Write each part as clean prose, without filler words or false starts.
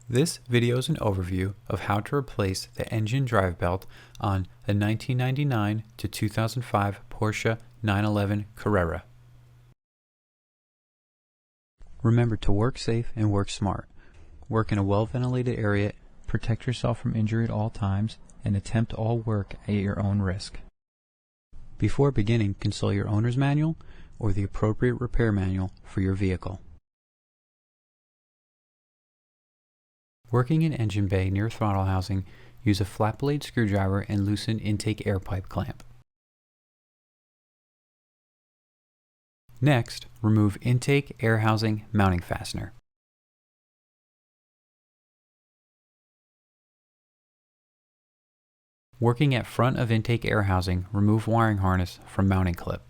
This video is an overview of how to replace the engine drive belt on the 1999 to 2005 Porsche 911 Carrera. Remember to work safe and work smart. Work in a well-ventilated area, protect yourself from injury at all times, and attempt all work at your own risk. Before beginning, consult your owner's manual or the appropriate repair manual for your vehicle. Working in engine bay near throttle housing, use a flat blade screwdriver and loosen intake air pipe clamp. Next, remove intake air housing mounting fastener. Working at front of intake air housing, remove wiring harness from mounting clip.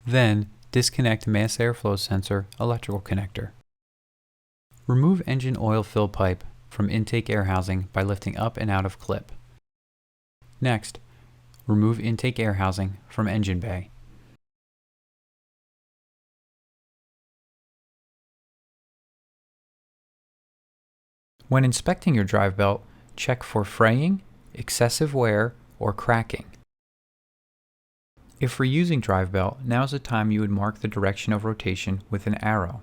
Then, disconnect mass airflow sensor electrical connector. Remove engine oil fill pipe from intake air housing by lifting up and out of clip. Next, remove intake air housing from engine bay. When inspecting your drive belt, check for fraying, excessive wear, or cracking. If reusing drive belt, now is the time you would mark the direction of rotation with an arrow.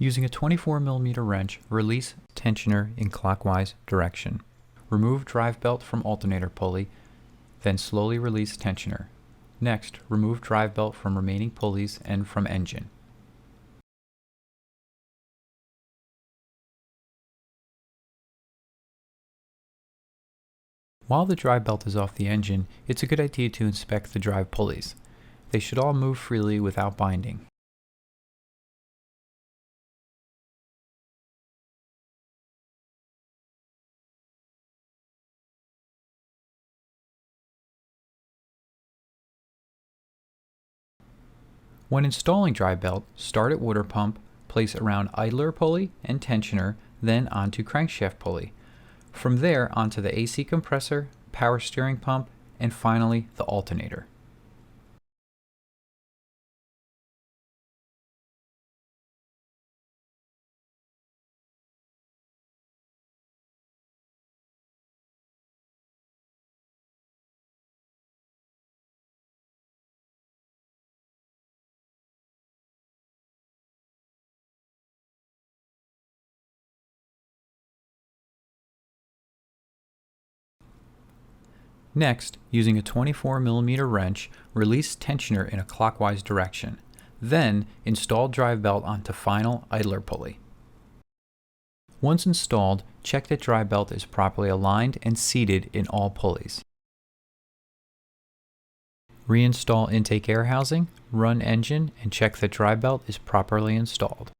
Using a 24mm wrench, release tensioner in clockwise direction. Remove drive belt from alternator pulley, then slowly release tensioner. Next, remove drive belt from remaining pulleys and from engine. While the drive belt is off the engine, it's a good idea to inspect the drive pulleys. They should all move freely without binding. When installing drive belt, start at water pump, place around idler pulley and tensioner, then onto crankshaft pulley. From there onto the AC compressor, power steering pump, and finally the alternator. Next, using a 24mm wrench, release tensioner in a clockwise direction. Then, install drive belt onto final idler pulley. Once installed, check that drive belt is properly aligned and seated in all pulleys. Reinstall intake air housing, run engine, and check that drive belt is properly installed.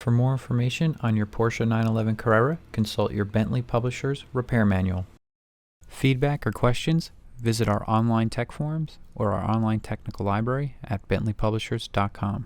For more information on your Porsche 911 Carrera, consult your Bentley Publishers Repair Manual. Feedback or questions? Visit our online tech forums or our online technical library at bentleypublishers.com.